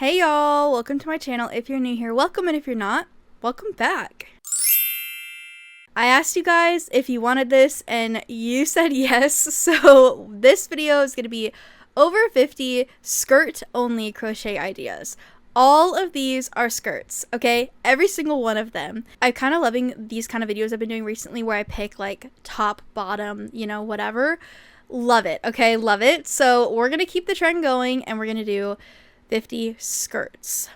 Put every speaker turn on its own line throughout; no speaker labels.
Hey y'all, welcome to my channel. If you're new here, welcome, and if you're not, welcome back. I asked you guys if you wanted this and you said yes, so this video is going to be over 50 skirt only crochet ideas. All of these are skirts, okay? Every single one of them. I'm kind of loving these kind of videos I've been doing recently where I pick like top, bottom, you know, whatever. Love it, okay? Love it. So we're going to keep the trend going and we're going to do 50 skirts.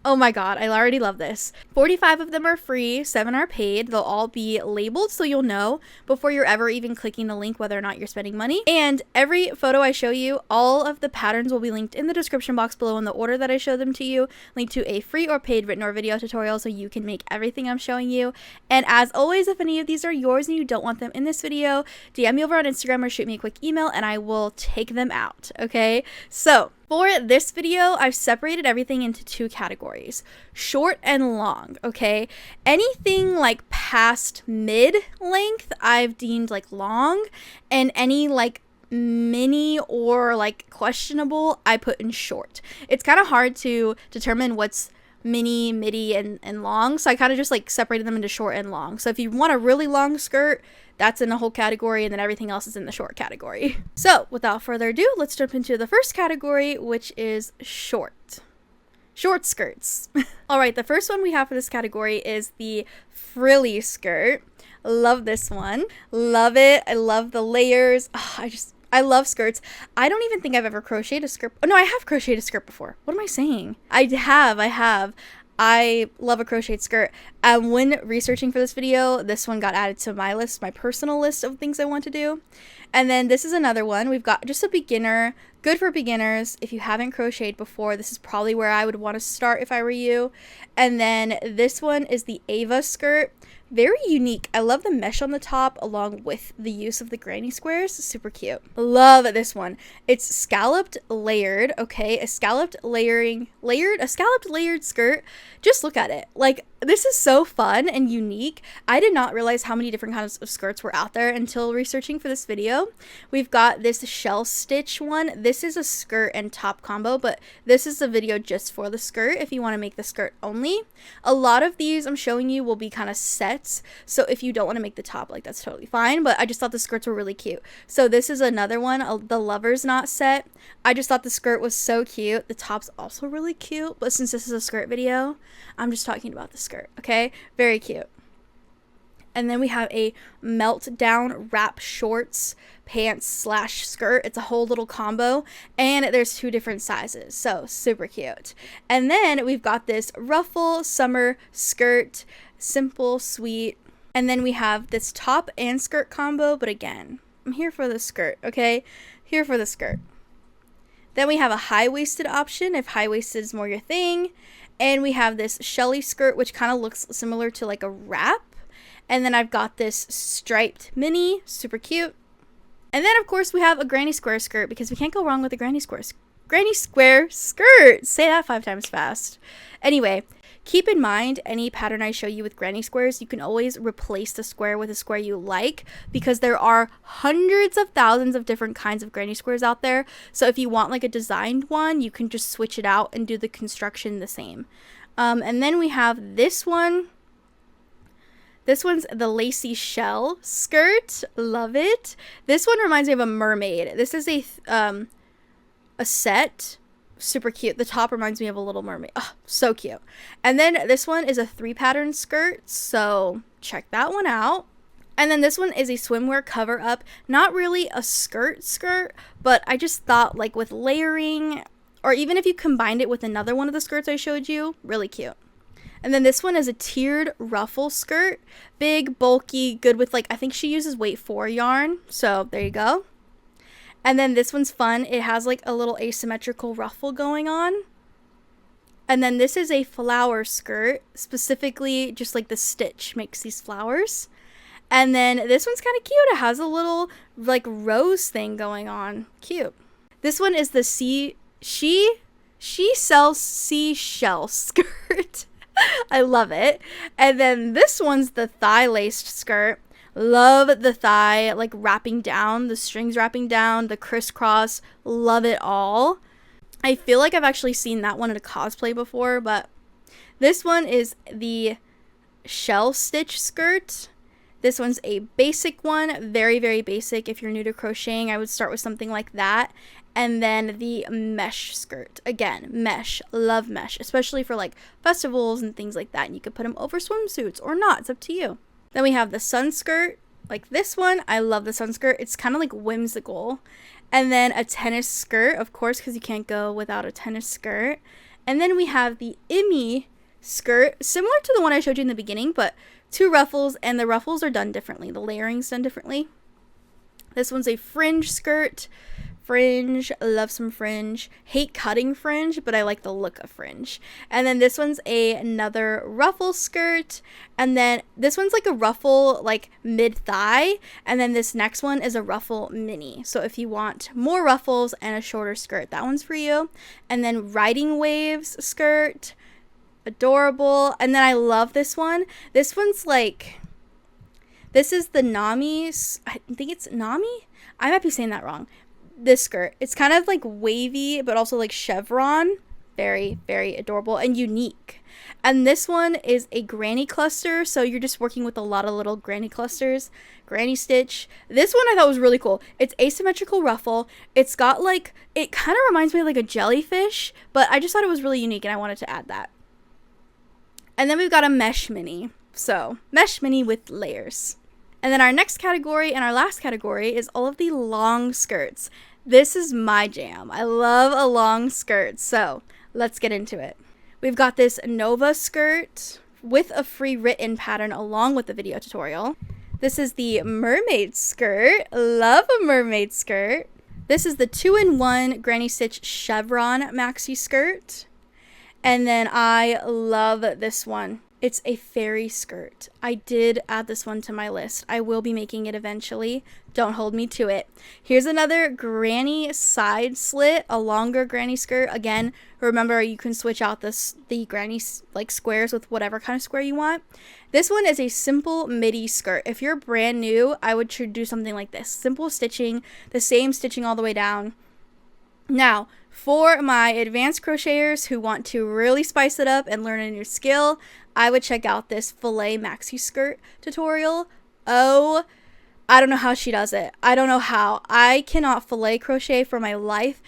Oh my god, I already love this. 45 of them are free, 7 are paid. They'll all be labeled so you'll know before you're ever even clicking the link whether or not you're spending money. And every photo I show you, all of the patterns will be linked in the description box below in the order that I show them to you. Link to a free or paid written or video tutorial so you can make everything I'm showing you. And as always, if any of these are yours and you don't want them in this video, DM me over on Instagram or shoot me a quick email and I will take them out, okay? So for this video, I've separated everything into 2 categories, short and long, okay? Anything like past mid-length, I've deemed like long, and any like mini or like questionable, I put in short. It's kind of hard to determine what's mini, midi, and long, so I kind of just like separated them into short and long. So if you want a really long skirt, that's in the whole category, and then everything else is in the short category. So without further ado, let's jump into the first category, which is short skirts. All right, the first one we have for this category is the frilly skirt. Love this one. Love it. I love the layers. Oh, I love skirts. I don't even think I've ever crocheted a skirt. Oh no, I have crocheted a skirt before. What am I saying? I have. I love a crocheted skirt. When researching for this video, this one got added to my list, my personal list of things I want to do. And then this is another one. We've got just a beginner, good for beginners. If you haven't crocheted before, this is probably where I would want to start if I were you. And then this one is the Ava skirt. Very unique. I love the mesh on the top along with the use of the granny squares. Super cute. Love this one. It's scalloped layered, okay? A scalloped layered skirt. Just look at it. Like, this is so fun and unique. I did not realize how many different kinds of skirts were out there until researching for this video. We've got this shell stitch one. This is a skirt and top combo, but this is a video just for the skirt if you want to make the skirt only. A lot of these I'm showing you will be kind of sets, so if you don't want to make the top, like, that's totally fine, but I just thought the skirts were really cute. So this is another one, the Lover's Knot set. I just thought the skirt was so cute. The top's also really cute, but since this is a skirt video, I'm just talking about the skirt, okay? Very cute. And then we have a meltdown wrap shorts pants / skirt. It's a whole little combo, and there's 2 different sizes, so super cute. And then we've got this ruffle summer skirt, simple, sweet. And then we have this top and skirt combo, but again, I'm here for the skirt, okay? Here for the skirt. Then we have a high-waisted option if high-waisted is more your thing. And we have this Shelly skirt, which kind of looks similar to like a wrap. And then I've got this striped mini, super cute. And then of course we have a granny square skirt because we can't go wrong with a granny square skirt. Say that 5 times fast. Anyway, keep in mind any pattern I show you with granny squares, you can always replace the square with a square you like because there are hundreds of thousands of different kinds of granny squares out there. So if you want like a designed one, you can just switch it out and do the construction the same. And then we have this one. This one's the lacy shell skirt. Love it. This one reminds me of a mermaid. This is a set. Super cute. The top reminds me of a little mermaid. Oh, so cute. And then this one is a 3 pattern skirt, so check that one out. And then this one is a swimwear cover up. Not really a skirt, but I just thought like with layering, or even if you combined it with another one of the skirts I showed you, really cute. And then this one is a tiered ruffle skirt. Big, bulky, good with like, I think she uses weight 4 yarn. So there you go. And then this one's fun. It has like a little asymmetrical ruffle going on. And then this is a flower skirt. Specifically, just like the stitch makes these flowers. And then this one's kind of cute. It has a little like rose thing going on. Cute. This one is the she sells seashell skirt. I love it. And then this one's the thigh laced skirt. Love the thigh, like wrapping down, the strings wrapping down, the crisscross. Love it all. I feel like I've actually seen that one in a cosplay before, but this one is the shell stitch skirt. This one's a basic one, very, very basic. If you're new to crocheting, I would start with something like that. And then the mesh skirt. Again, mesh, love mesh, especially for like festivals and things like that. And you could put them over swimsuits or not, it's up to you. Then we have the sun skirt, like this one. I love the sun skirt. It's kind of like whimsical. And then a tennis skirt, of course, because you can't go without a tennis skirt. And then we have the Emmy skirt, similar to the one I showed you in the beginning, but 2 ruffles, and the ruffles are done differently. The layering's done differently. This one's a fringe skirt. Fringe, love some fringe. Hate cutting fringe, but I like the look of fringe. And then this one's another ruffle skirt. And then this one's like a ruffle like mid-thigh. And then this next one is a ruffle mini. So if you want more ruffles and a shorter skirt, that one's for you. And then riding waves skirt. Adorable. And then I love this one. This one's like, this is the Nami's, I think it's Nami? I might be saying that wrong. This skirt, it's kind of like wavy but also like chevron. Very, very adorable and unique. And this one is a granny cluster, so you're just working with a lot of little granny clusters. Granny stitch. This one I thought was really cool. It's asymmetrical ruffle. It's got like, it kind of reminds me of like a jellyfish, but I just thought it was really unique and I wanted to add that. And then we've got a mesh mini. So mesh mini with layers. And then our next category and our last category is all of the long skirts. This is my jam. I love a long skirt. So let's get into it. We've got this Nova skirt with a free written pattern along with the video tutorial. This is the mermaid skirt. Love a mermaid skirt. This is the 2-in-1 granny stitch chevron maxi skirt. And then I love this one. It's a fairy skirt. I did add this one to my list. I will be making it eventually. Don't hold me to it. Here's another granny side slit, a longer granny skirt. Again, remember you can switch out the granny like squares with whatever kind of square you want. This one is a simple midi skirt. If you're brand new, I would do something like this. Simple stitching, the same stitching all the way down. Now, for my advanced crocheters who want to really spice it up and learn a new skill, I would check out this fillet maxi skirt tutorial. Oh, I don't know how she does it. I don't know how. I cannot fillet crochet for my life.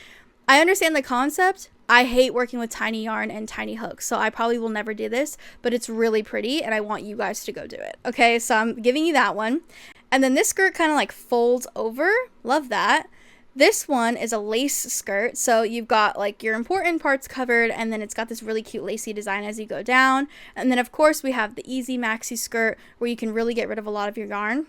I understand the concept. I hate working with tiny yarn and tiny hooks, so I probably will never do this, but it's really pretty and I want you guys to go do it. Okay, so I'm giving you that one. And then this skirt kind of like folds over. Love that. This one is a lace skirt, so you've got like your important parts covered, and then it's got this really cute lacy design as you go down. And then of course we have the easy maxi skirt where you can really get rid of a lot of your yarn.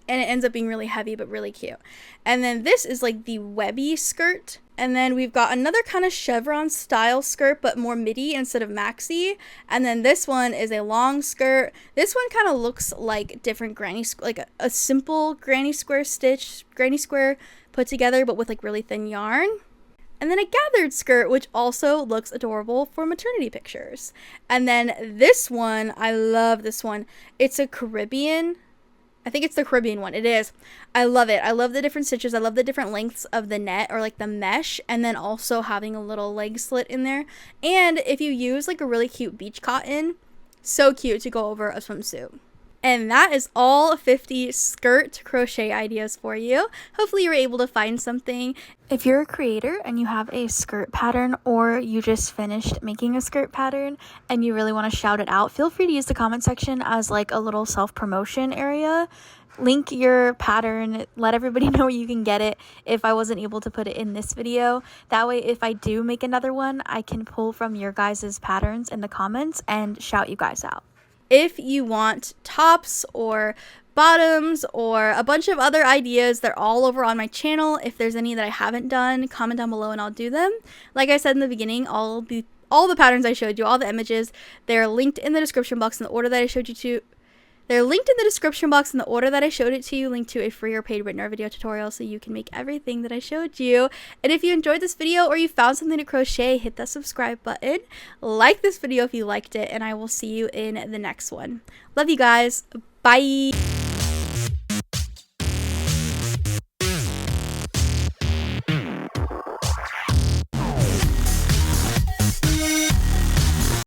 And it ends up being really heavy but really cute. And then this is like the webby skirt. And then we've got another kind of chevron style skirt but more midi instead of maxi. And then this one is a long skirt. This one kind of looks like different granny, like a simple granny square stitch, granny square put together but with like really thin yarn. And then a gathered skirt, which also looks adorable for maternity pictures. And then this one, I love this one. It's a Caribbean, I think it's the Caribbean one. It is. I love it. I love the different stitches. I love the different lengths of the net or like the mesh, and then also having a little leg slit in there. And if you use like a really cute beach cotton, so cute to go over a swimsuit. And that is all 50 skirt crochet ideas for you. Hopefully you were able to find something. If you're a creator and you have a skirt pattern, or you just finished making a skirt pattern and you really want to shout it out, feel free to use the comment section as like a little self-promotion area. Link your pattern, let everybody know where you can get it if I wasn't able to put it in this video. That way, if I do make another one, I can pull from your guys' patterns in the comments and shout you guys out. If you want tops or bottoms or a bunch of other ideas, they're all over on my channel. If there's any that I haven't done, comment down below and I'll do them. Like I said in the beginning, all the patterns I showed you, all the images, they're linked in the description box in the order that I showed you to. They're linked in the description box in the order that I showed it to you, linked to a free or paid written or video tutorial so you can make everything that I showed you. And if you enjoyed this video or you found something to crochet, hit that subscribe button. Like this video if you liked it, and I will see you in the next one. Love you guys. Bye.